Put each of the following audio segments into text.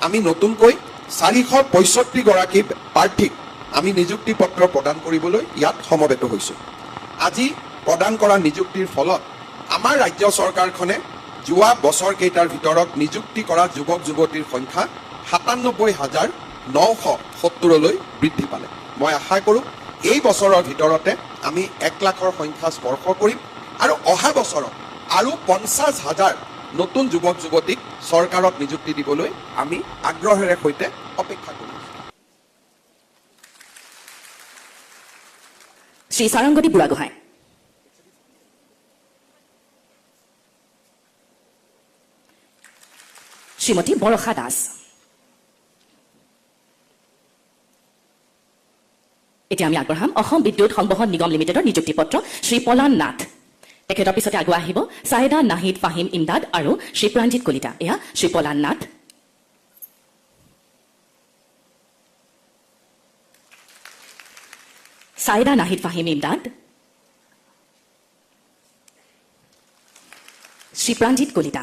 আমি নতুনকৈ 465 গৰাকী প্ৰাৰ্থীক আমি নিযুক্তি পত্ৰ প্ৰদান কৰিবলৈ ইয়াত সমবেত হৈছোঁ। আজি প্ৰদান কৰা নিযুক্তিৰ ফলত আমাৰ ৰাজ্য চৰকাৰখনে যোৱা বছৰ কেইটাৰ ভিতৰত নিযুক্তি কৰা যুৱক যুৱতীৰ সংখ্যা 97,970লৈ বৃদ্ধি পালে। মই আশা কৰোঁ এই বছৰৰ ভিতৰতে আমি 1 লাখৰ সংখ্যা স্পৰ্শ কৰিম আৰু অহা বছৰত আৰু 50,000 নতুন যুৱক যুৱতীক চৰকাৰত নিযুক্তি দিবলৈ আমি আগ্ৰহেৰে সৈতে অপেক্ষা কৰিম। শ্ৰী সাৰংগতী বুঢ়াগোহাঁই, শ্ৰীমতী বৰষা দাস, এতিয়া আমি আগবঢ়াম অসম বিদ্যুৎ সংবহন নিগম লিমিটেডৰ নিযুক্তি পত্ৰ শ্ৰী পলান নাথ। তেখেতৰ পিছতে আগুৱাই আহিব ছায়েদা নাহিদ ফাহিম ইমদাদ আৰু শ্ৰী প্ৰাণজিৎ কলিতা। এয়া শ্ৰী পলান নাথ। ছায়েদা নাহিদ ফাহিম ইমদাদ, শ্ৰী প্ৰাণজিৎ কলিতা।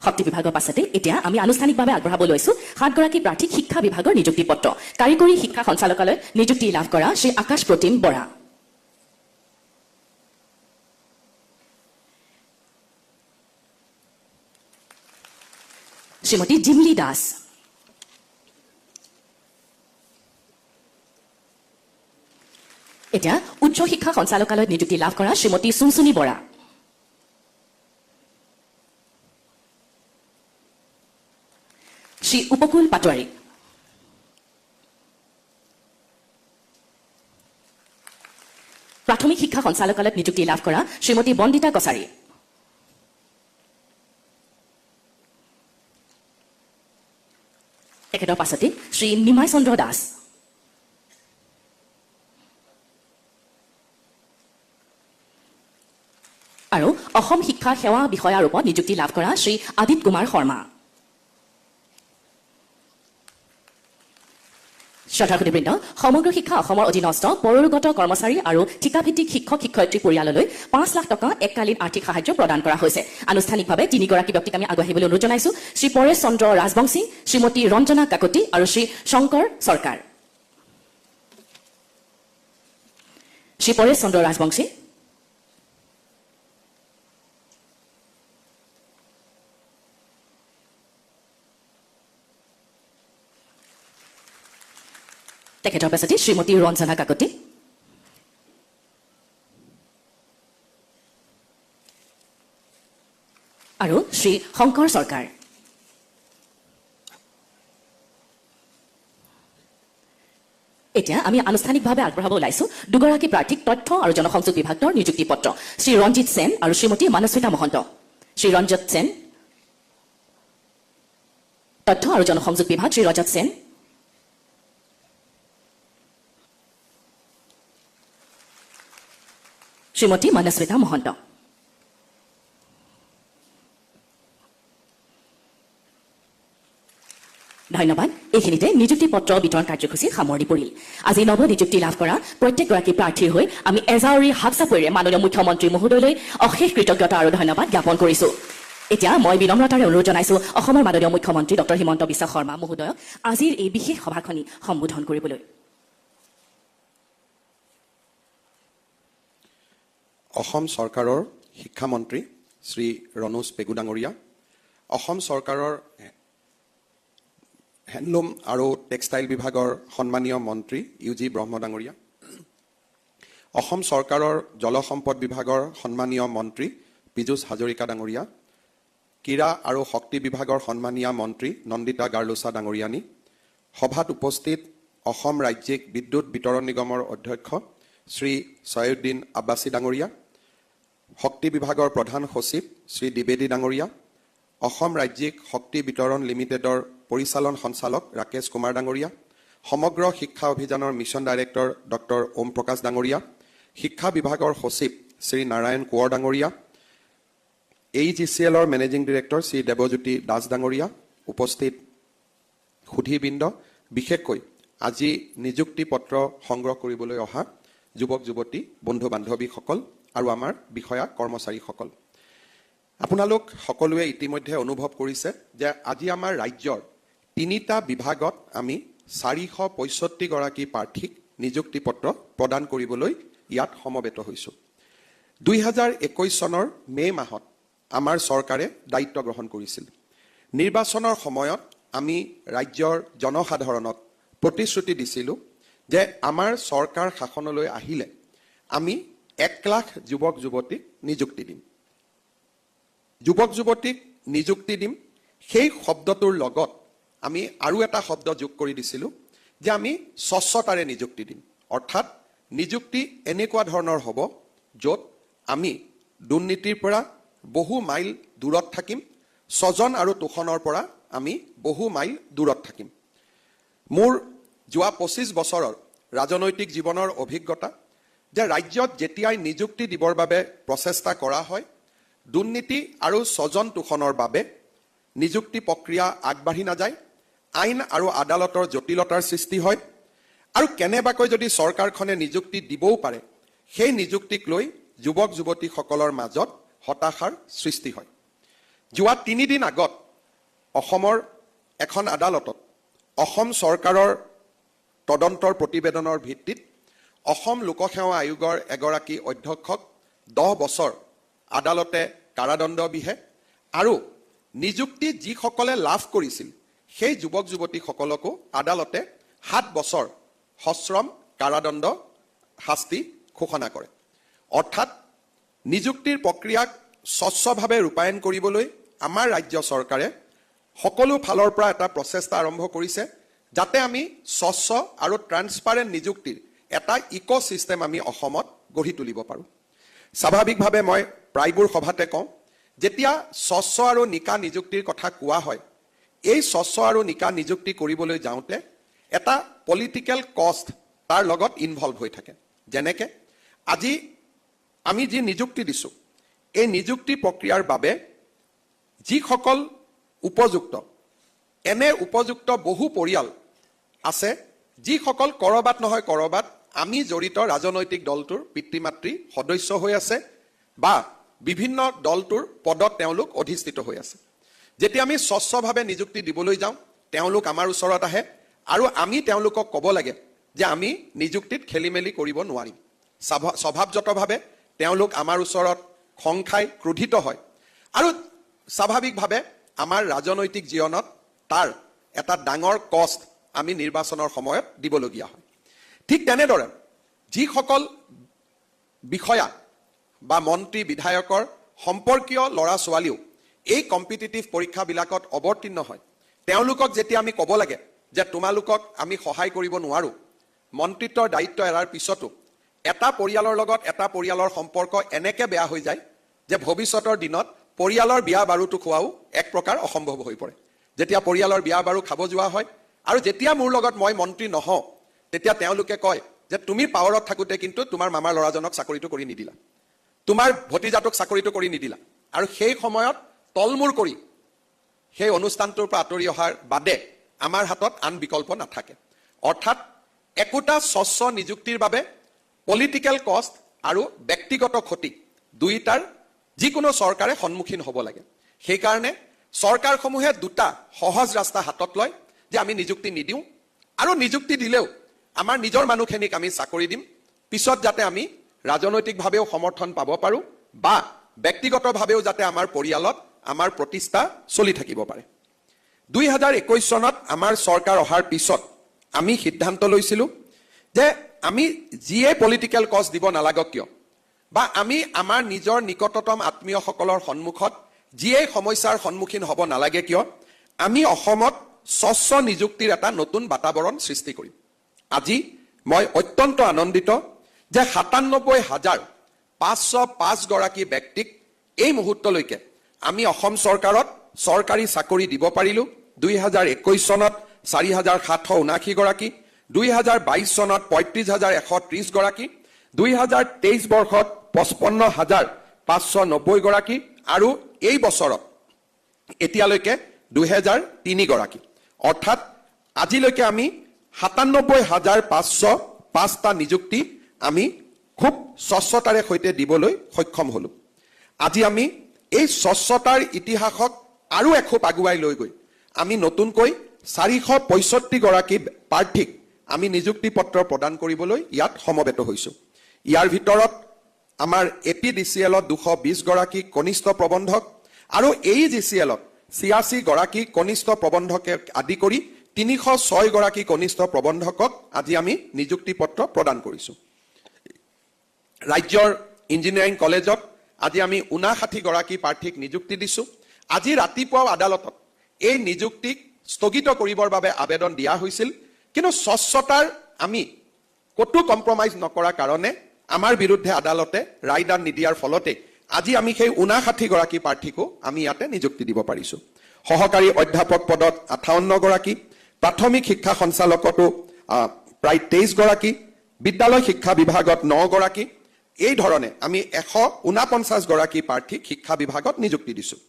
শক্তি বিভাগৰ পাছতে এতিয়া আমি আনুষ্ঠানিকভাৱে আগবঢ়াব লৈছো 7 গৰাকী প্ৰাৰ্থীক শিক্ষা বিভাগৰ নিযুক্তি পত্ৰ। কাৰিকৰী শিক্ষা সঞ্চালকালয় নিযুক্তি লাভ কৰা শ্ৰী আকাশ প্ৰতিম বৰা, শ্ৰীমতী জিমলি দাস, এতিয়া উচ্চ শিক্ষা সঞ্চালকালয়ত নিযুক্তি লাভ কৰা শ্ৰীমতী চুনচুনি বৰা, শ্ৰী উপকূল পাটোৱাৰী, প্ৰাথমিক শিক্ষা সঞ্চালকালয়ত নিযুক্তি লাভ কৰা শ্ৰীমতী বন্দিতা কছাৰী, তেখেতৰ পাছতে শ্ৰী নিমাই চন্দ্ৰ দাস, আৰু অসম শিক্ষা সেৱা বিষয়া ৰূপত নিযুক্তি লাভ কৰা শ্ৰী আদিত্য কুমাৰ শৰ্মা। শ্ৰদ্ধাসুধীবৃন্দ, সমগ্ৰ শিক্ষা অসমৰ অধীনস্থ পৌৰগত কৰ্মচাৰী আৰু ঠিকাভিত্তিক শিক্ষক শিক্ষয়িত্ৰী পৰিয়াললৈ 5 লাখ টকা এককালীন আৰ্থিক সাহায্য প্ৰদান কৰা হৈছে। আনুষ্ঠানিকভাৱে 3 গৰাকী ব্যক্তিক আমি আগুৱাই আহিবলৈ অনুৰোধ জনাইছো। শ্ৰী পৰেশ চন্দ্ৰ ৰাজবংশী, শ্ৰীমতী ৰঞ্জনা কাকতি আৰু শ্ৰী শংকৰ চৰকাৰ। শ্ৰী পৰেশ চন্দ্ৰ ৰাজবংশী, তেখেতৰ পাছতে শ্ৰীমতী ৰঞ্জনা কাকতি, আৰু শ্ৰী শংকৰ চৰকাৰ। এতিয়া আমি আনুষ্ঠানিকভাৱে আগবঢ়াব ওলাইছো 2 গৰাকী প্ৰাৰ্থীক তথ্য আৰু জনসংযোগ বিভাগৰ নিযুক্তি পত্ৰ শ্ৰী ৰঞ্জিত সেন আৰু শ্ৰীমতী মানস্মিতা মহন্ত। শ্ৰী ৰঞ্জিত সেন, তথ্য আৰু জনসংযোগ বিভাগ শ্ৰী ৰঞ্জিত সেন, শ্ৰীমতী মানস্মিতা মহন্ত। ধন্যবাদ। এইখিনিতে নিযুক্তি পত্ৰ বিতৰণ কাৰ্যসূচী সামৰণি পৰিল। আজি নৱ নিযুক্তি লাভ কৰা প্ৰত্যেকগৰাকী প্ৰাৰ্থীৰ হৈ আমি এজাউৰি হাতচাপৰিৰে মাননীয় মুখ্যমন্ত্ৰী মহোদয়লৈ অশেষ কৃতজ্ঞতা আৰু ধন্যবাদ জ্ঞাপন কৰিছো। এতিয়া মই বিনম্ৰতাৰে অনুৰোধ জনাইছো অসমৰ মাননীয় মুখ্যমন্ত্ৰী ডঃ হিমন্ত বিশ্ব শৰ্মা মহোদয়ক আজিৰ এই বিশেষ সভাখনি সম্বোধন কৰিবলৈ। অসম চৰকাৰৰ শিক্ষামন্ত্ৰী শ্ৰী ৰণোজ পেগু ডাঙৰীয়া, অসম চৰকাৰৰ হেণ্ডলুম আৰু টেক্সটাইল বিভাগৰ সন্মানীয় মন্ত্ৰী ইউ.জি. ব্ৰহ্ম ডাঙৰীয়া, অসম চৰকাৰৰ জলসম্পদ বিভাগৰ সন্মানীয় মন্ত্ৰী পীযুষ হাজৰিকা ডাঙৰীয়া, ক্ৰীড়া আৰু শক্তি বিভাগৰ সন্মানীয় মন্ত্ৰী নন্দিতা গাৰ্লুচা ডাঙৰীয়ানী, সভাত উপস্থিত অসম ৰাজ্যিক বিদ্যুৎ বিতৰণ নিগমৰ অধ্যক্ষ শ্ৰী ছয়ুদ্দিন আব্বাছী ডাঙৰীয়া, শক্তি বিভাগৰ প্ৰধান সচিব শ্ৰী দ্বিবেদী ডাঙৰীয়া, অসম ৰাজ্যিক শক্তি বিতৰণ লিমিটেডৰ পৰিচালন সঞ্চালক ৰাকেশ কুমাৰ ডাঙৰীয়া, সমগ্ৰ শিক্ষা অভিযানৰ মিছন ডাইৰেক্টৰ ডক্টৰ ওম প্ৰকাশ ডাঙৰীয়া, শিক্ষা বিভাগৰ সচিব শ্ৰী নাৰায়ণ কোঁৱৰ ডাঙৰীয়া, AGCLৰ মেনেজিং ডিৰেক্টৰ শ্ৰী দেৱজ্যোতি দাস ডাঙৰীয়া, উপস্থিত সুধীবৃন্দ, বিশেষকৈ আজি নিযুক্তি পত্ৰ সংগ্ৰহ কৰিবলৈ অহা যুৱক যুৱতী বন্ধু বান্ধৱীসকল আৰু আমাৰ বিষয়া কৰ্মচাৰীসকল, আপোনালোক সকলোৱে ইতিমধ্যে অনুভৱ কৰিছে যে আজি আমাৰ ৰাজ্যৰ 3টা বিভাগত আমি 465 গৰাকী প্ৰাৰ্থীক নিযুক্তি পত্ৰ প্ৰদান কৰিবলৈ ইয়াত সমবেত হৈছোঁ। 2021 চনৰ মে মাহত আমাৰ চৰকাৰে দায়িত্ব গ্ৰহণ কৰিছিল। নিৰ্বাচনৰ সময়ত আমি ৰাজ্যৰ জনসাধাৰণক প্ৰতিশ্ৰুতি দিছিলোঁ যে আমাৰ চৰকাৰ শাসনলৈ আহিলে আমি 1 লাখ যুৱক যুৱতীক নিযুক্তি দিম। যুৱক যুৱতীক নিযুক্তি দিম সেই শব্দটোৰ লগত আমি আৰু এটা শব্দ যোগ কৰি দিছিলোঁ যে আমি স্বচ্ছতাৰে নিযুক্তি দিম। অৰ্থাৎ নিযুক্তি এনেকুৱা ধৰণৰ হ'ব য'ত আমি দুৰ্নীতিৰ পৰা বহু মাইল দূৰত থাকিম, স্বজন আৰু তোষণৰ পৰা আমি বহু মাইল দূৰত থাকিম। মোৰ যোৱা 25 বছৰৰ ৰাজনৈতিক জীৱনৰ অভিজ্ঞতা যে ৰাজ্যত যেতিয়াই নিযুক্তি দিবৰ বাবে প্ৰচেষ্টা কৰা হয়, দুৰ্নীতি আৰু স্বজন তোষণৰ বাবে নিযুক্তি প্ৰক্ৰিয়া আগবাঢ়ি নাযায়, আইন আৰু আদালতৰ জটিলতাৰ সৃষ্টি হয় আৰু কেনেবাকৈ যদি চৰকাৰখনে নিযুক্তি দিবও পাৰে সেই নিযুক্তিক লৈ যুৱক যুৱতীসকলৰ মাজত হতাশাৰ সৃষ্টি হয়। যোৱা 3 দিন আগত অসমৰ এখন আদালতত অসম চৰকাৰৰ তদন্তৰ প্ৰতিবেদনৰ ভিত্তিত অসম লোকসেৱা আয়োগৰ এগৰাকী অধ্যক্ষক 10 বছৰ আদালতে কাৰাদণ্ড বিহে আৰু নিযুক্তি যিসকলে লাভ কৰিছিল সেই যুৱক যুৱতীসকলকো আদালতে 7 বছৰ সশ্ৰম কাৰাদণ্ড শাস্তি ঘোষণা কৰে। অৰ্থাৎ নিযুক্তিৰ প্ৰক্ৰিয়াক স্বচ্ছভাৱে ৰূপায়ণ কৰিবলৈ আমাৰ ৰাজ্য চৰকাৰে সকলো ফালৰ পৰা এটা প্ৰচেষ্টা আৰম্ভ কৰিছে যাতে আমি স্বচ্ছ আৰু ট্ৰান্সপাৰেণ্ট নিযুক্তিৰ এটা ইক'ছিষ্টেম আমি অসমত গঢ়ি তুলিব পাৰোঁ। স্বাভাৱিকভাৱে মই প্ৰায়বোৰ সভাতে কওঁ, যেতিয়া স্বচ্ছ আৰু নিকা নিযুক্তিৰ কথা কোৱা হয়, এই স্বচ্ছ আৰু নিকা নিযুক্তি কৰিবলৈ যাওঁতে এটা পলিটিকেল কষ্ট তাৰ লগত ইনভলভ হৈ থাকে। যেনেকে আজি আমি যি নিযুক্তি দিছোঁ, এই নিযুক্তি প্ৰক্ৰিয়াৰ বাবে যিসকল উপযুক্ত, এনে উপযুক্ত বহু পৰিয়াল আছে যিসকল ক'ৰবাত নহয় ক'ৰবাত আমি জড়িত ৰাজনৈতিক দলটোৰ পিতৃ মাতৃ সদস্য হৈ আছে বা বিভিন্ন দলটোৰ পদত তেওঁলোক অধিষ্ঠিত হৈ আছে। যেতিয়া আমি স্বচ্ছভাৱে নিযুক্তি দিবলৈ যাওঁ তেওঁলোক আমাৰ ওচৰত আহে আৰু আমি তেওঁলোকক ক'ব লাগে যে আমি নিযুক্তিত খেলি মেলি কৰিব নোৱাৰিম। স্বভাৱজতভাৱে তেওঁলোক আমাৰ ওচৰত খং খাই ক্ৰোধিত হয় আৰু স্বাভাৱিকভাৱে আমাৰ ৰাজনৈতিক জীৱনত তাৰ এটা ডাঙৰ কষ্ট আমি নিৰ্বাচনৰ সময়ত দিবলগীয়া হয়। ঠিক তেনেদৰে যিসকল বিষয়া বা মন্ত্ৰী বিধায়কৰ সম্পৰ্কীয় ল'ৰা ছোৱালীও এই কম্পিটিটিভ পৰীক্ষাবিলাকত অৱতীৰ্ণ হয়, তেওঁলোকক যেতিয়া আমি ক'ব লাগে যে তোমালোকক আমি সহায় কৰিব নোৱাৰোঁ, মন্ত্ৰিত্বৰ দায়িত্ব এৰাৰ পিছতো এটা পৰিয়ালৰ লগত এটা পৰিয়ালৰ সম্পৰ্ক এনেকৈ বেয়া হৈ যায় যে ভৱিষ্যতৰ দিনত পৰিয়ালৰ বিয়া বাৰুটো খোৱাও এক প্ৰকাৰ অসম্ভৱ হৈ পৰে। যেতিয়া পৰিয়ালৰ বিয়া বাৰু খাব যোৱা হয় আৰু যেতিয়া মোৰ লগত মই মন্ত্ৰী নহওঁ তেতিয়া তেওঁলোকে কয় যে তুমি পাৱাৰত থাকোঁতে কিন্তু তোমাৰ মামাৰ ল'ৰাজনক চাকৰিটো কৰি নিদিলা, তোমাৰ ভতিজাটোক চাকৰিটো কৰি নিদিলা, আৰু সেই সময়ত তলমূৰ কৰি সেই অনুষ্ঠানটোৰ পৰা আঁতৰি অহাৰ বাদে আমাৰ হাতত আন বিকল্প নাথাকে। অৰ্থাৎ একোটা স্বচ্ছ নিযুক্তিৰ বাবে পলিটিকেল কষ্ট আৰু ব্যক্তিগত ক্ষতি দুয়োটাৰ যিকোনো চৰকাৰে সন্মুখীন হ'ব লাগে। সেইকাৰণে চৰকাৰসমূহে 2টা সহজ ৰাস্তা হাতত লয় যে আমি নিযুক্তি নিদিওঁ আৰু নিযুক্তি দিলেও আমাৰ নিজৰ মানুহখিনিক আমি চাকৰি দিম, পিছত যাতে আমি ৰাজনৈতিকভাৱেও সমৰ্থন পাব পাৰোঁ বা ব্যক্তিগতভাৱেও যাতে আমাৰ পৰিয়ালত আমাৰ প্ৰতিষ্ঠা চলি থাকিব পাৰে। 2021 চনত আমাৰ চৰকাৰ অহাৰ পিছত আমি সিদ্ধান্ত লৈছিলোঁ যে আমি যিয়ে পলিটিকেল কষ্ট দিব নালাগক কিয় বা আমি আমাৰ নিজৰ নিকটতম আত্মীয়সকলৰ সন্মুখত যিয়ে সমস্যাৰ সন্মুখীন হ'ব নালাগে কিয়, আমি অসমত স্বচ্ছ নিযুক্তিৰ এটা নতুন বাতাবৰণ সৃষ্টি কৰিম। আজি মই অত্যন্ত আনন্দিত যে 97,505 গৰাকী ব্যক্তিক এই মুহূৰ্তলৈকে আমি অসম চৰকাৰত চৰকাৰী চাকৰি দিব পাৰিলোঁ। 2021 চনত 4,779 গৰাকী, 2022 চনত 35,130 গৰাকী, 2023 বৰ্ষত 55,590 গৰাকী আৰু এই বছৰত এতিয়ালৈকে 2003 গৰাকী। অৰ্থাৎ আজিলৈকে আমি 97,505টা নিযুক্তি আমি খুব স্বচ্ছতাৰে সৈতে দিবলৈ সক্ষম হ'লোঁ। আজি আমি এই স্বচ্ছতাৰ ইতিহাসক আৰু এখোপ আগুৱাই লৈ গৈ আমি নতুনকৈ 465 গৰাকী প্ৰাৰ্থীক আমি নিযুক্তি পত্ৰ প্ৰদান কৰিবলৈ ইয়াত সমবেত হৈছোঁ। ইয়াৰ ভিতৰত আমাৰ APDCL-ত 220 গৰাকী কনিষ্ঠ প্ৰবন্ধক আৰু AEGCL-ত 86 গৰাকী কনিষ্ঠ প্ৰবন্ধকে আদি কৰি 306 গৰাকী কনিষ্ঠ প্ৰবন্ধকক আজি আমি নিযুক্তি পত্ৰ প্ৰদান কৰিছোঁ। ৰাজ্যৰ ইঞ্জিনিয়াৰিং কলেজত আজি আমি 59 গৰাকী প্ৰাৰ্থীক নিযুক্তি দিছোঁ। আজি ৰাতিপুৱাও আদালতত এই নিযুক্তিক স্থগিত কৰিবৰ বাবে আবেদন দিয়া হৈছিল, কিন্তু স্বচ্ছতাৰ আমি কতো কম্প্ৰমাইজ নকৰাৰ কাৰণে আমাৰ বিৰুদ্ধে আদালতে ৰায়দান নিদিয়াৰ ফলতে আজি আমি সেই 59 গৰাকী প্ৰাৰ্থীকো আমি ইয়াতে নিযুক্তি দিব পাৰিছোঁ। সহকাৰী অধ্যাপক পদত 58 গৰাকী, প্ৰাথমিক শিক্ষা সঞ্চালকতো প্ৰায় 23 গৰাকী, বিদ্যালয় শিক্ষা বিভাগত 9 গৰাকী, এই ধৰণে আমি 149 গৰাকী প্ৰাৰ্থীক শিক্ষা বিভাগত নিযুক্তি দিছোঁ।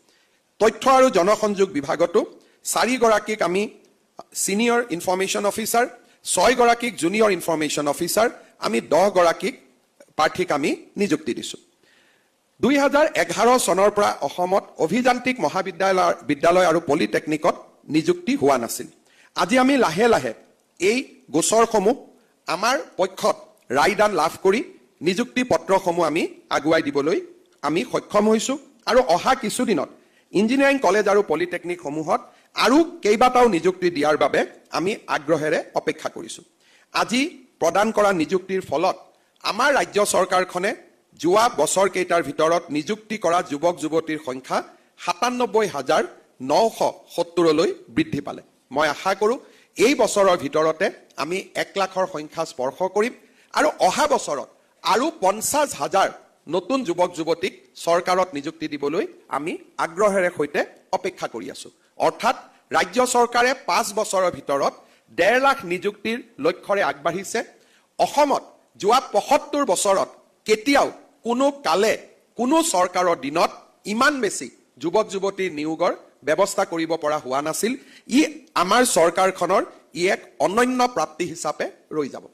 তথ্য আৰু জনসংযোগ বিভাগতো 4 গৰাকীক আমি সিনিয়ৰ ইনফৰমেশ্যন অফিচাৰ, 6 গৰাকীক জুনিয়ৰ ইনফৰমেশ্যন অফিচাৰ, আমি 10 গৰাকীক প্ৰাৰ্থীক আমি নিযুক্তি দিছোঁ। 2011 চনৰ পৰা অসমত অভিযান্ত্ৰিক মহাবিদ্যালয় আৰু পলিটেকনিকত নিযুক্তি হোৱা নাছিল। আজি আমি লাহে লাহে এই গোচৰসমূহ আমাৰ পক্ষত ৰায়দান লাভ কৰি নিযুক্তি পত্ৰসমূহ আমি আগুৱাই দিবলৈ আমি সক্ষম হৈছোঁ আৰু অহা কিছুদিনত ইঞ্জিনিয়াৰিং কলেজ আৰু পলিটেকনিকসমূহত আৰু কেইবাটাও নিযুক্তি দিয়াৰ বাবে আমি আগ্ৰহেৰে অপেক্ষা কৰিছোঁ। আজি প্ৰদান কৰা নিযুক্তিৰ ফলত আমাৰ ৰাজ্য চৰকাৰখনে যোৱা বছৰকেইটাৰ ভিতৰত নিযুক্তি কৰা যুৱক যুৱতীৰ সংখ্যা 97,970লৈ বৃদ্ধি পালে। মই আশা কৰোঁ এই বছৰৰ ভিতৰতে আমি 1 লাখৰ সংখ্যা স্পৰ্শ কৰিম আৰু অহা বছৰত আৰু 50,000 নতুন যুৱক যুৱতীক চৰকাৰত নিযুক্তি দিবলৈ আমি আগ্ৰহেৰে সৈতে অপেক্ষা কৰি আছোঁ। অৰ্থাৎ ৰাজ্য চৰকাৰে 5 বছৰৰ ভিতৰত 1.5 লাখ নিযুক্তিৰ লক্ষ্যৰে আগবাঢ়িছে। অসমত যোৱা 75 বছৰত কেতিয়াও কোনো কালে কোনো চৰকাৰৰ দিনত ইমান বেছি যুৱক যুৱতীৰ নিয়োগৰ ব্যৱস্থা কৰিব পৰা হোৱা নাছিল। ই আমাৰ চৰকাৰখনৰ এক অনন্য প্ৰাপ্তি হিচাপে ৰৈ যাব।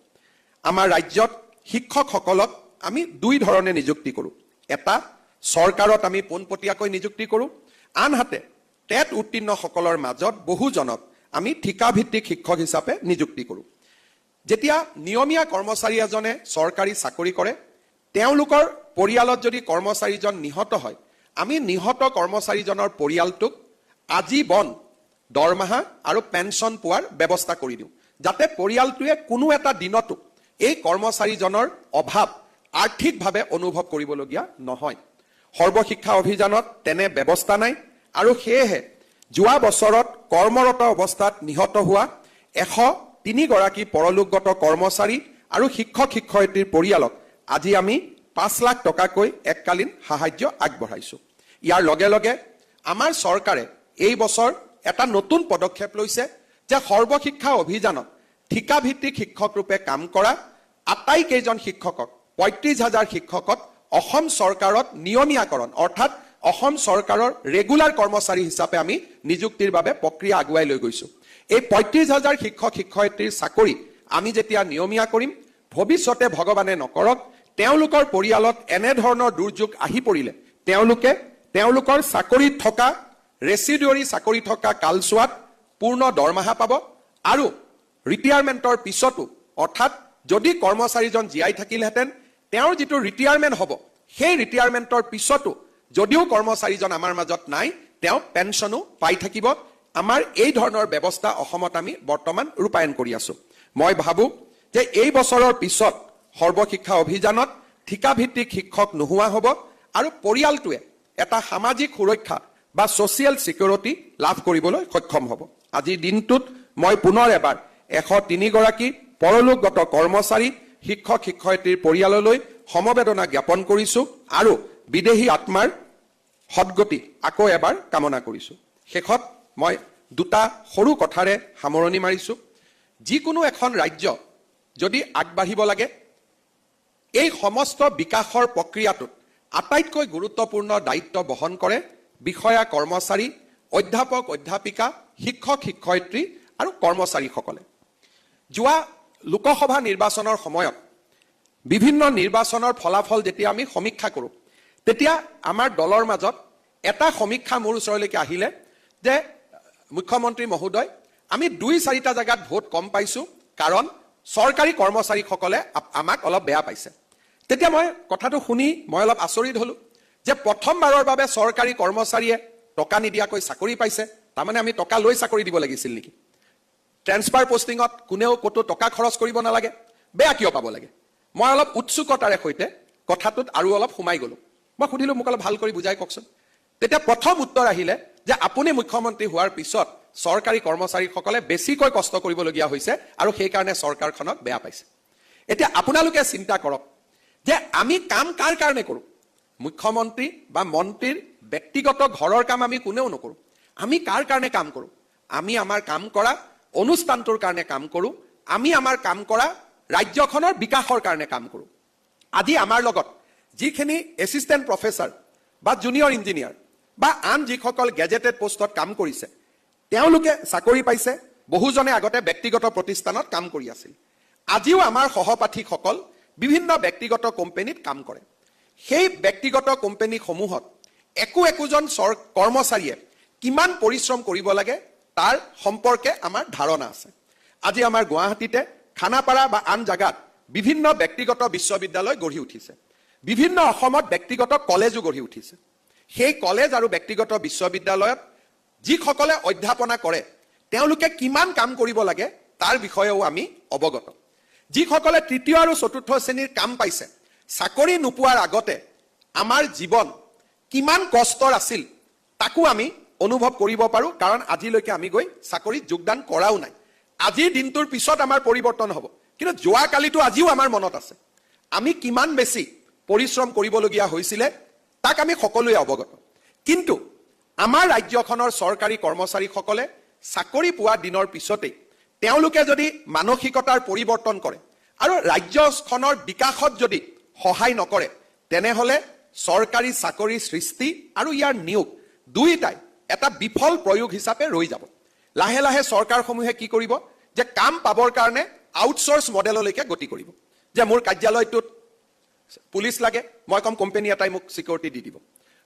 আমাৰ ৰাজ্যত শিক্ষকসকলক আমি 2 ধৰণে নিযুক্তি কৰোঁ। এটা চৰকাৰত আমি পোনপটীয়াকৈ নিযুক্তি কৰোঁ, আনহাতে টেট উত্তীৰ্ণসকলৰ মাজত বহুজনক আমি ঠিকাভিত্তিক শিক্ষক হিচাপে নিযুক্তি কৰোঁ। যেতিয়া নিয়মীয়া কৰ্মচাৰী এজনে চৰকাৰী চাকৰি কৰে, তেওঁলোকৰ পৰিয়ালত যদি কৰ্মচাৰীজন নিহত হয়, আমি নিহত কৰ্মচাৰীজনৰ পৰিয়ালটোক আজীৱন দৰমহা আৰু পেঞ্চন পোৱাৰ ব্যৱস্থা কৰি দিওঁ, যাতে পৰিয়ালটোৱে কোনো এটা দিনতো এই কৰ্মচাৰীজনৰ অভাৱ আৰ্থিকভাৱে অনুভৱ কৰিবলগীয়া নহয়। সৰ্বশিক্ষা অভিযানত তেনে ব্যৱস্থা নাই আৰু সেয়েহে যোৱা বছৰত কৰ্মৰত অৱস্থাত নিহত হোৱা 103 গৰাকী পৰলোকগত কৰ্মচাৰী আৰু শিক্ষক শিক্ষয়িত্ৰীৰ পৰিয়ালক আজি আমি 5 লাখ টকাকৈ এককালীন সাহায্য আগবঢ়াইছোঁ। ইয়াৰ লগে লগে আমাৰ চৰকাৰে এই বছৰ এটা নতুন পদক্ষেপ লৈছে যে সৰ্বশিক্ষা অভিযানত ঠিকাভিত্তিক শিক্ষক ৰূপে কাম কৰা আটাইকেইজন শিক্ষকক 35,000 শিক্ষকক অসম চৰকাৰত নিয়মীয়াকৰণ অৰ্থাৎ অসম চৰকাৰৰ ৰেগুলাৰ কৰ্মচাৰী হিচাপে আমি নিযুক্তিৰ বাবে প্ৰক্ৰিয়া আগুৱাই লৈ গৈছোঁ। এই 35,000 শিক্ষক শিক্ষয়িত্ৰীৰ চাকৰি আমি যেতিয়া নিয়মীয়া কৰিম, ভৱিষ্যতে ভগৱানে নকৰক তেওঁলোকৰ পৰিয়ালত এনেধৰণৰ দুৰ্যোগ আহি পৰিলে তেওঁলোকৰ চাকৰিত থকা ৰেচিডিউৰী চাকৰি থকা কালচোৱাত পূৰ্ণ দৰমহা পাব আৰু ৰিটায়াৰমেণ্টৰ পিছতো অৰ্থাৎ যদি কৰ্মচাৰীজন জীয়াই থাকিলহেঁতেন তেওঁৰ যিটো ৰিটায়াৰমেণ্ট হ'ব, সেই ৰিটায়াৰমেণ্টৰ পিছতো যদিও কৰ্মচাৰীজন আমাৰ মাজত নাই, তেওঁ পেঞ্চনো পাই থাকিব। আমাৰ এই ধৰণৰ ব্যৱস্থা অসমত আমি বৰ্তমান ৰূপায়ণ কৰি আছোঁ। মই ভাবোঁ যে এই বছৰৰ পিছত সৰ্বশিক্ষা অভিযানত ঠিকাভিত্তিক শিক্ষক নোহোৱা হ'ব আৰু পৰিয়ালটোৱে এটা সামাজিক সুৰক্ষা বা ছ'চিয়েল ছিকিউৰিটি লাভ কৰিবলৈ সক্ষম হ'ব। আজিৰ দিনটোত মই পুনৰ এবাৰ 103 গৰাকী পৰলোকগত কৰ্মচাৰী শিক্ষক শিক্ষয়িত্ৰীৰ পৰিয়াললৈ সমবেদনা জ্ঞাপন কৰিছোঁ আৰু বিদেহী আত্মাৰ সদগতি আকৌ এবাৰ কামনা কৰিছোঁ। শেষত মই 2টা সৰু কথাৰে সামৰণি মাৰিছোঁ। যিকোনো এখন ৰাজ্য যদি আগবাঢ়িব লাগে, এই সমস্ত বিকাশৰ প্ৰক্ৰিয়াটোত আটাইতকৈ গুৰুত্বপূৰ্ণ দায়িত্ব বহন কৰে বিষয়া কৰ্মচাৰী, অধ্যাপক অধ্যাপিকা, শিক্ষক শিক্ষয়িত্ৰী আৰু কৰ্মচাৰীসকলে। যোৱা লোকসভা নিৰ্বাচনৰ সময়ত বিভিন্ন নিৰ্বাচনৰ ফলাফল যেতিয়া আমি সমীক্ষা কৰোঁ, তেতিয়া আমাৰ দলৰ মাজত এটা সমীক্ষা মোৰ ওচৰলৈকে আহিলে যে মুখ্যমন্ত্ৰী মহোদয় আমি 2-4টা জায়গাত ভোট কম পাইছো কাৰণ চৰকাৰী কৰ্মচাৰীসকলে আমাক অলপ বেয়া পাইছে তেতিয়া মই কথাটো শুনি মই অলপ আচৰিত হলো যে প্ৰথমবাৰৰ বাবে চৰকাৰী কৰ্মচাৰীয়ে টকা নিদিয়াকৈ চাকৰি পাইছে তাৰমানে আমি টকা লৈ চাকৰি দিব লাগিছিল নেকি ট্ৰান্সফাৰ পোষ্টিংত কোনেও কতো টকা খৰচ কৰিব নালাগে বেয়া কিয় পাব লাগে মই অলপ উৎসুকতাৰে সৈতে কথাটোত আৰু অলপ সোমাই গলো মই সুধিলো মোক অলপ ভাল কৰি বুজাই কওকচোন তেতিয়া প্ৰথম উত্তৰ আহিলে যে আপুনি মুখ্যমন্ত্ৰী হোৱাৰ পিছত চৰকাৰী কৰ্মচাৰীসকলে বেছিকৈ কষ্ট কৰিবলগীয়া হৈছে আৰু সেই কাৰণে চৰকাৰখনক বেয়া পাইছে এতিয়া আপোনালোকে চিন্তা কৰক যে আমি কাম কাৰ কাৰণে কৰো মুখ্যমন্ত্ৰী বা মন্ত্ৰীৰ ব্যক্তিগত ঘৰৰ কাম আমি কোনেও নকৰো আমি কাৰ কাৰণে কাম কৰো আমি আমাৰ কাম কৰা অনুষ্ঠানটোৰ কাৰণে কাম কৰো আমি আমাৰ কাম কৰা ৰাজ্যখনৰ বিকাশৰ কাৰণে কাম কৰো আজি আমাৰ লগত যিখিনি এছিষ্টেণ্ট প্ৰফেছৰ বা জুনিয়ৰ ইঞ্জিনিয়াৰ বা আন যিসকল গেজেটেড পোষ্টত কাম কৰিছে তেওঁলোকে চাকৰি পাইছে বহুজনে আগতে ব্যক্তিগত প্ৰতিষ্ঠানত কাম কৰি আছিল আজিও আমাৰ সহপাঠীসকল বিভিন্ন ব্যক্তিগত কোম্পানীত কাম কৰে সেই ব্যক্তিগত কোম্পানীসমূহত একোজন কৰ্মচাৰীয়ে কিমান পৰিশ্ৰম কৰিব লাগে তাৰ সম্পৰ্কে আমাৰ ধাৰণা আছে আজি আমাৰ গুৱাহাটীতে খানাপাৰা বা আন জাগাত বিভিন্ন ব্যক্তিগত বিশ্ববিদ্যালয় গঢ়ি উঠিছে বিভিন্ন অসমত ব্যক্তিগত কলেজো গঢ়ি উঠিছে সেই কলেজ আৰু ব্যক্তিগত বিশ্ববিদ্যালয়ত যিসকলে অধ্যাপনা কৰে তেওঁলোকে কিমান কাম কৰিব লাগে তাৰ বিষয়েও আমি অৱগত যিসকলে তৃতীয় আৰু চতুৰ্থ শ্ৰেণীৰ কাম পাইছে চাকৰি নোপোৱাৰ আগতে আমাৰ জীৱন কিমান কষ্টৰ আছিল তাকো আমি অনুভৱ কৰিব পাৰো কাৰণ আজিলৈকে আমি গৈ চাকৰিত যোগদান কৰাও নাই আজিৰ দিনটোৰ পিছত আমাৰ পৰিৱৰ্তন হ'ব কিন্তু যোৱা কালিটো আজিও আমাৰ মনত আছে আমি কিমান বেছি পৰিশ্ৰম কৰিবলগীয়া হৈছিলে তাক আমি সকলোৱে অৱগত কিন্তু আমাৰ ৰাজ্যখনৰ চৰকাৰী কৰ্মচাৰীসকলে চাকৰি পোৱা দিনৰ পিছতেই তেওঁলোকে যদি মানসিকতাৰ পৰিৱৰ্তন কৰে আৰু ৰাজ্যখনৰ বিকাশত যদি সহায় নকৰে তেনেহলে চৰকাৰী চাকৰি সৃষ্টি আৰু ইয়াৰ নিয়োগ দুইটাই এটা বিফল প্ৰয়োগ হিচাপে ৰৈ যাব লাহে লাহে চৰকাৰসমূহে কি কৰিব যে কাম পাবৰ কাৰণে আউটসোৰ্স মডেললৈকে গতি কৰিব যে মোৰ কাৰ্যালয়টোত পুলিচ লাগে মই কম কোম্পানী এটাই মোক সিকিউৰিটি দি দিব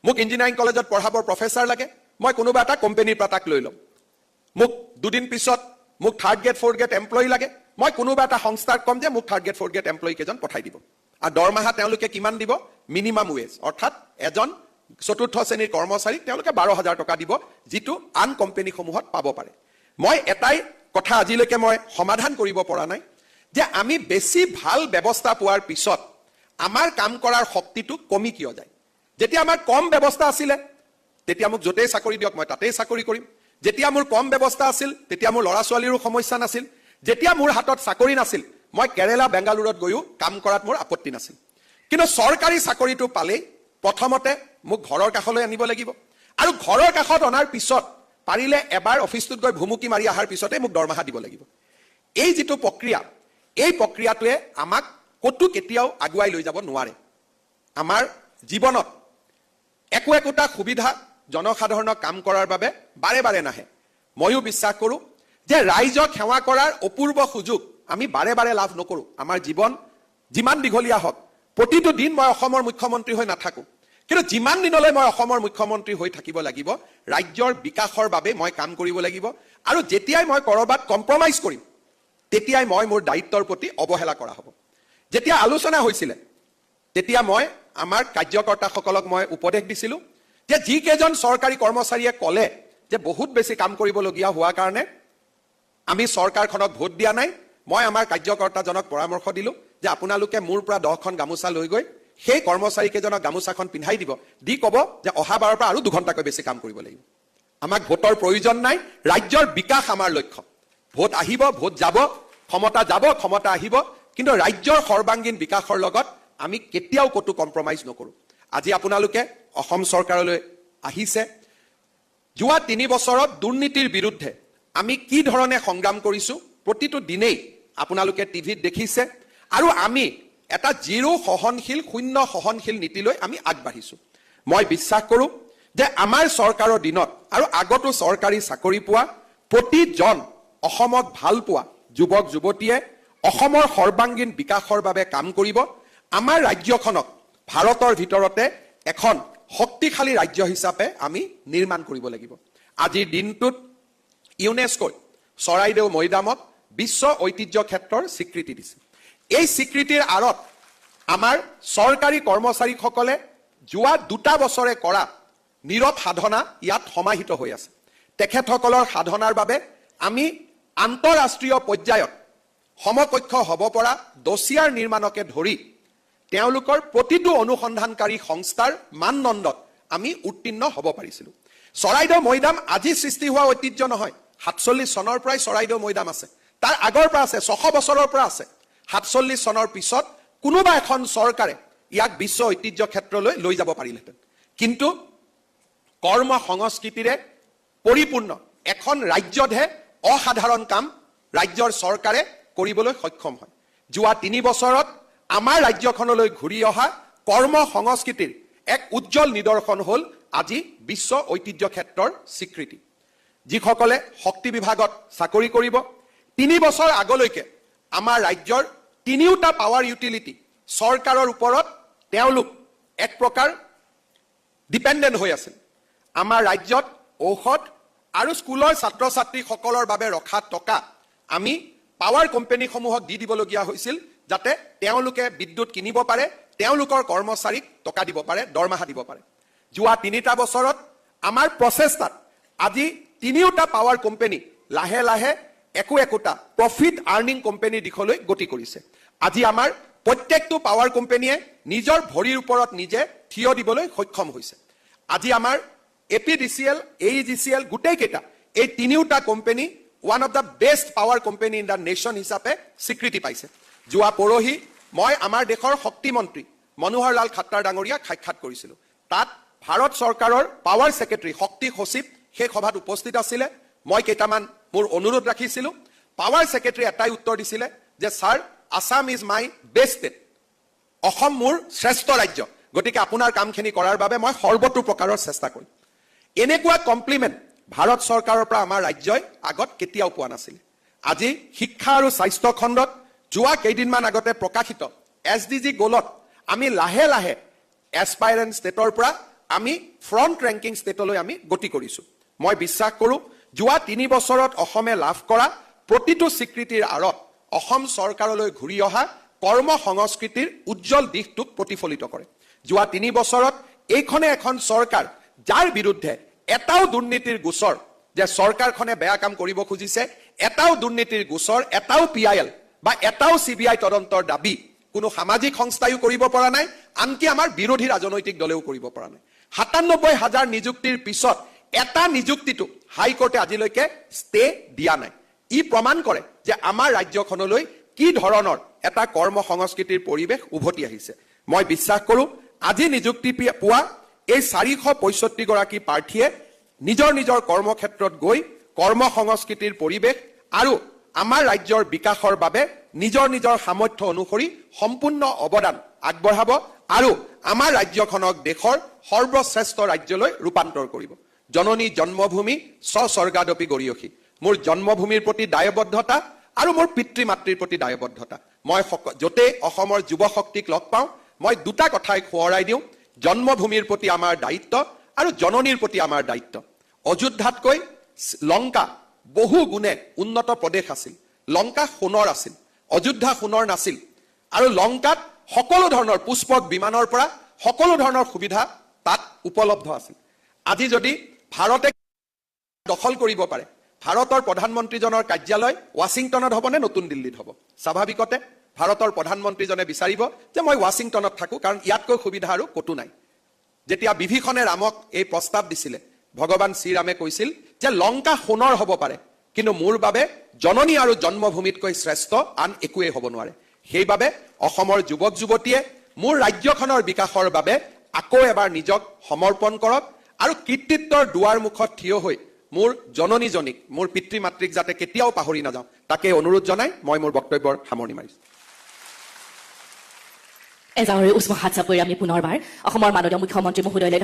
মোক ইঞ্জিনিয়াৰিং কলেজত পঢ়াবৰ প্ৰফেছৰ লাগে মই কোনোবা এটা কোম্পানীৰ পৰা তাক লৈ ল'ম মোক দুদিন পিছত মোক third grade fourth grade employee লাগে মই কোনোবা এটা সংস্থাক কম যে মোক third grade fourth grade employee কেইজন পঠাই দিব আৰু দৰমহা তেওঁলোকে কিমান দিব মিনিমাম ৱেজ অৰ্থাৎ এজন চতুৰ্থ শ্ৰেণীৰ কৰ্মচাৰীক তেওঁলোকে 12,000 টকা দিব যিটো আন কোম্পানীসমূহত পাব পাৰে মই এটাই কথা আজিলৈকে মই সমাধান কৰিব পৰা নাই যে আমি বেছি ভাল ব্যৱস্থা পোৱাৰ পিছত আমাৰ কাম কৰাৰ শক্তিটো কমি কিয় যায় যেতিয়া আমাৰ কম ব্যৱস্থা আছিল তেতিয়া মোক যতেই চাকৰি দিয়ক মই তাতেই চাকৰি কৰিম যেতিয়া মোৰ কম ব্যৱস্থা আছিল তেতিয়া মোৰ ল'ৰা ছোৱালীৰো সমস্যা নাছিল যেতিয়া মোৰ হাতত চাকৰি নাছিল মই কেৰেলা বেংগালুৰুত গৈও কাম কৰাত মোৰ আপত্তি নাছিল কিন্তু চৰকাৰী চাকৰিটো পালেই প্ৰথমতে মোক ঘৰৰ কাষলৈ আনিব লাগিব আৰু ঘৰৰ কাষত অনাৰ পিছত পাৰিলে এবাৰ অফিচটোত গৈ ভুমুকি মাৰি অহাৰ পিছতে মোক দৰমহা দিব লাগিব এই যিটো প্ৰক্ৰিয়া এই প্ৰক্ৰিয়াটোৱে আমাক কতো কেতিয়াও আগুৱাই লৈ যাব নোৱাৰে আমাৰ জীৱনত একোটা সুবিধা জনসাধাৰণক কাম কৰাৰ বাবে বাৰে বাৰে নাহে ময়ো বিশ্বাস কৰো যে ৰাইজক সেৱা কৰাৰ অপূৰ্ব সুযোগ আমি বাৰে বাৰে লাভ নকৰো আমাৰ জীৱন যিমান দীঘলীয়া হওক প্ৰতিটো দিন মই অসমৰ মুখ্যমন্ত্ৰী হৈ নাথাকো কিন্তু যিমান দিনলৈ মই অসমৰ মুখ্যমন্ত্ৰী হৈ থাকিব লাগিব ৰাজ্যৰ বিকাশৰ বাবে মই কাম কৰিব লাগিব আৰু যেতিয়াই মই কৰবাত কম্প্ৰমাইজ কৰিম তেতিয়াই মই মোৰ দায়িত্বৰ প্ৰতি অৱহেলা কৰা হ'ব যেতিয়া আলোচনা হৈছিল তেতিয়া মই আমাৰ কাৰ্যকৰ্তাসকলক মই উপদেশ দিছিলো যে যি কেজন চৰকাৰী কৰ্মচাৰীয়ে ক'লে যে বহুত বেছি কাম কৰিবলগীয়া হোৱাৰ কাৰণে আমি চৰকাৰখনক ভোট দিয়া নাই মই আমাৰ কাৰ্যকৰ্তাজনক পৰামৰ্শ দিলো যে আপোনালোকে মোৰ পৰা 10খন গামোচা লৈ গৈ সেই কৰ্মচাৰী কেজনক গামোচাখন পিন্ধাই দিব দি ক'ব যে অহা বাৰৰ পৰা আৰু 2 ঘণ্টাকৈ বেছি কাম কৰিব লাগিব আমাক ভোটৰ প্ৰয়োজন নাই ৰাজ্যৰ বিকাশ আমাৰ লক্ষ্য ভোট আহিব ভোট যাব ক্ষমতা আহিব কিন্তু ৰাজ্যৰ সৰ্বাংগীন বিকাশৰ লগত আমি কেতিয়াও কতো কম্প্ৰমাইজ নকৰো আজি আপোনালোকে অসম চৰকাৰলৈ আহিছে যোৱা 3 বছৰত দুৰ্নীতিৰ বিৰুদ্ধে আমি কি ধৰণে সংগ্ৰাম কৰিছো প্ৰতিটো দিনেই আপোনালোকে টিভিত দেখিছে আৰু আমি এটা জিৰো সহনশীল শূন্য সহনশীল নীতিলৈ আমি আগবাঢ়িছো মই বিশ্বাস কৰো যে আমাৰ চৰকাৰৰ দিনত আৰু আগতো চৰকাৰী চাকৰি পোৱা প্ৰতিজন অসমক ভাল পোৱা যুৱক যুৱতীয়ে অসমৰ সৰ্বাংগীন বিকাশৰ বাবে কাম কৰিব আমাৰ ৰাজ্যখনক ভাৰতৰ ভিতৰতে এখন শক্তিশালী ৰাজ্য হিচাপে আমি নিৰ্মাণ কৰিব লাগিব। আজিৰ দিনটোত ইউনেস্কোই চৰাইদেউ মৈদামক বিশ্ব ঐতিহ্য ক্ষেত্ৰৰ স্বীকৃতি দিছে। এই স্বীকৃতিৰ আঁৰত আমাৰ চৰকাৰী কৰ্মচাৰীসকলে যোৱা 2 বছৰে কৰা নীৰৱ সাধনা ইয়াত সমাহিত হৈ আছে। তেখেতসকলৰ সাধনাৰ বাবে আমি আন্তঃৰাষ্ট্ৰীয় পৰ্যায়ত সমকক্ষ হ'ব পৰা ডছিয়াৰ নিৰ্মাণকে ধৰি তেওঁলোকৰ প্ৰতিটো অনুসন্ধানকাৰী সংস্থাৰ মানদণ্ডত আমি উত্তীৰ্ণ হ'ব পাৰিছিলোঁ। চৰাইদেউ মৈদাম আজি সৃষ্টি হোৱা ঐতিহ্য নহয়। 47 চনৰ পৰাই চৰাইদেউ মৈদাম আছে, তাৰ আগৰ পৰা আছে, 600 বছৰৰ পৰা আছে। 47 চনৰ পিছত কোনোবা এখন চৰকাৰে ইয়াক বিশ্ব ঐতিহ্য ক্ষেত্ৰলৈ লৈ যাব পাৰিলেহেঁতেন, কিন্তু কৰ্ম সংস্কৃতিৰে পৰিপূৰ্ণ এখন ৰাজ্যতহে অসাধাৰণ কাম ৰাজ্যৰ চৰকাৰে কৰিবলৈ সক্ষম হয়। যোৱা 3 বছৰত আমাৰ ৰাজ্যখনলৈ ঘূৰি অহা কৰ্ম সংস্কৃতিৰ এক উজ্জ্বল নিদৰ্শন হ'ল আজি বিশ্ব ঐতিহ্য ক্ষেত্ৰৰ স্বীকৃতি। যিসকলে শক্তি বিভাগত চাকৰি কৰিব, 3 বছৰ আগলৈকে আমাৰ ৰাজ্যৰ 3টা পাৱাৰ ইউটিলিটি চৰকাৰৰ ওপৰত তেওঁলোক এক প্ৰকাৰ ডিপেণ্ডেণ্ট হৈ আছিল। আমাৰ ৰাজ্যত ঔষধ আৰু স্কুলৰ ছাত্ৰ ছাত্ৰীসকলৰ বাবে ৰখা টকা আমি পাৱাৰ কোম্পানীসমূহক দি দিবলগীয়া হৈছিল, যাতে তেওঁলোকে বিদ্যুৎ কিনিব পাৰে, তেওঁলোকৰ কৰ্মচাৰীক টকা দিব পাৰে, দৰমহা দিব পাৰে। যোৱা 3টা বছৰত আমাৰ প্ৰচেষ্টাত আজি 3টা পাৱাৰ কোম্পানী লাহে লাহে একোটা প্ৰফিট আৰ্নিং কোম্পানীৰ দিশলৈ গতি কৰিছে। আজি আমাৰ প্ৰত্যেকটো পাৱাৰ কোম্পানীয়ে নিজৰ ভৰিৰ ওপৰত নিজে থিয় দিবলৈ সক্ষম হৈছে। আজি আমাৰ APDCL, AEGCL গোটেইকেইটা এই 3টা company one of the best power company in the nation হিচাপে স্বীকৃতি পাইছে। যোৱা পৰহি মই আমাৰ দেশৰ শক্তি মন্ত্ৰী মনোহৰ লাল খাট্টাৰ ডাঙৰীয়াক সাক্ষাৎ কৰিছিলোঁ। তাত ভাৰত চৰকাৰৰ পাৱাৰ ছেক্ৰেটাৰী শক্তি সচিব সেই সভাত উপস্থিত আছিলে। মই কেইটামান মোৰ অনুৰোধ ৰাখিছিলোঁ। পাৱাৰ ছেক্ৰেটাৰী এটাই উত্তৰ দিছিলে যে sir, Assam is my best state, Assam মোৰ শ্ৰেষ্ঠ ৰাজ্য, গতিকে আপোনাৰ কামখিনি কৰাৰ বাবে মই সৰ্বতো প্ৰকাৰৰ চেষ্টা কৰিম। এনেকুৱা কমপ্লিমেণ্ট ভাৰত চৰকাৰৰ পৰা আমাৰ ৰাজ্যই আগত কেতিয়াও পোৱা নাছিল। আজি শিক্ষা আৰু স্বাস্থ্য খণ্ডত যোৱা কেইদিনমান আগতে প্ৰকাশিত SDG গ'লত আমি লাহে লাহে এছপাইৰেণ্ট ষ্টেটৰ পৰা আমি ফ্ৰণ্ট ৰেংকিং ষ্টেটলৈ আমি গতি কৰিছোঁ। মই বিশ্বাস কৰোঁ যোৱা 3 বছৰত অসমে লাভ কৰা প্ৰতিটো স্বীকৃতিৰ আঁৰত অসম চৰকাৰলৈ ঘূৰি অহা কৰ্ম সংস্কৃতিৰ উজ্জ্বল দিশটোক প্ৰতিফলিত কৰে। যোৱা 3 বছৰত এইখনে এখন চৰকাৰ যাৰ বিৰুদ্ধে এটাও দুৰ্নীতিৰ গোচৰ, যে চৰকাৰখনে বেয়া কাম কৰিব খুজিছে, এটাও দুৰ্নীতিৰ গোচৰ, এটাও PIL বা এটাও CBI তদন্তৰ দাবী কোনো সামাজিক সংস্থাইও কৰিব পৰা নাই, আনকি আমাৰ বিৰোধী ৰাজনৈতিক দলেও কৰিব পৰা নাই। 97,000 নিযুক্তিৰ পিছত এটা নিযুক্তিটো হাইকোৰ্টে আজিলৈকে ষ্টে দিয়া নাই। ই প্ৰমাণ কৰে যে আমাৰ ৰাজ্যখনলৈ কি ধৰণৰ এটা কৰ্ম সংস্কৃতিৰ পৰিৱেশ উভতি আহিছে। মই বিশ্বাস কৰোঁ আজি নিযুক্তি পোৱা এই 465 গৰাকী প্ৰাৰ্থীয়ে নিজৰ নিজৰ কৰ্মক্ষেত্ৰত গৈ কৰ্ম সংস্কৃতিৰ পৰিৱেশ আৰু আমাৰ ৰাজ্যৰ বিকাশৰ বাবে নিজৰ নিজৰ সামৰ্থ্য অনুসৰি সম্পূৰ্ণ অৱদান আগবঢ়াব আৰু আমাৰ ৰাজ্যখনক দেশৰ সৰ্বশ্ৰেষ্ঠ ৰাজ্যলৈ ৰূপান্তৰ কৰিব। জননী জন্মভূমি স্বৰ্গাদপি গৰীয়সী। মোৰ জন্মভূমিৰ প্ৰতি দায়বদ্ধতা আৰু মোৰ পিতৃ মাতৃৰ প্ৰতি দায়বদ্ধতা। মই য'তেই অসমৰ যুৱ শক্তিক লগ পাওঁ মই 2টা কথাই সোঁৱৰাই দিওঁ, জন্মভূমিৰ প্ৰতি আমাৰ দায়িত্ব আৰু জননীৰ প্ৰতি আমাৰ দায়িত্ব। অযোধ্যাতকৈ লংকা বহু গুণে উন্নত প্ৰদেশ আছিল। লংকা সোণৰ আছিল, অযোধ্যা সোণৰ নাছিল। আৰু লংকাত সকলো ধৰণৰ পুষ্পক বিমানৰ পৰা সকলো ধৰণৰ সুবিধা তাত উপলব্ধ আছিল। আজি যদি ভাৰতে দখল কৰিব পাৰে, ভাৰতৰ প্ৰধানমন্ত্ৰীজনৰ কাৰ্যালয় ৱাশ্বিংটনত হ'ব নে নতুন দিল্লীত হ'ব? স্বাভাৱিকতে ভাৰতৰ প্ৰধানমন্ত্ৰীজনে বিচাৰিব যে মই ৱাশ্বিংটনত থাকোঁ, কাৰণ ইয়াতকৈ সুবিধা আৰু ক'তো নাই। যেতিয়া বিভীষণে ৰামক এই প্ৰস্তাৱ দিছিলে, ভগৱান শ্ৰীৰামে কৈছিল যে লংকা সোণৰ হ'ব পাৰে, কিন্তু মোৰ বাবে জননী আৰু জন্মভূমিতকৈ শ্ৰেষ্ঠ আন একোৱেই হ'ব নোৱাৰে। সেইবাবে অসমৰ যুৱক যুৱতীয়ে মোৰ ৰাজ্যখনৰ বিকাশৰ বাবে আকৌ এবাৰ নিজক সমৰ্পণ কৰক আৰু কৃতিত্বৰ দুৱাৰ মুখত থিয় হৈ মোৰ জননীজনীক, মোৰ পিতৃ মাতৃক যাতে কেতিয়াও পাহৰি নাযাওঁ, তাকে অনুৰোধ জনাই মই মোৰ বক্তব্যৰ সামৰণি মাৰিছোঁ। এজাউৰি উষ্ম হাত চাপৰি আমি পুনৰবাৰ অসমৰ মাননীয় মুখ্যমন্ত্ৰী মহোদয়লৈ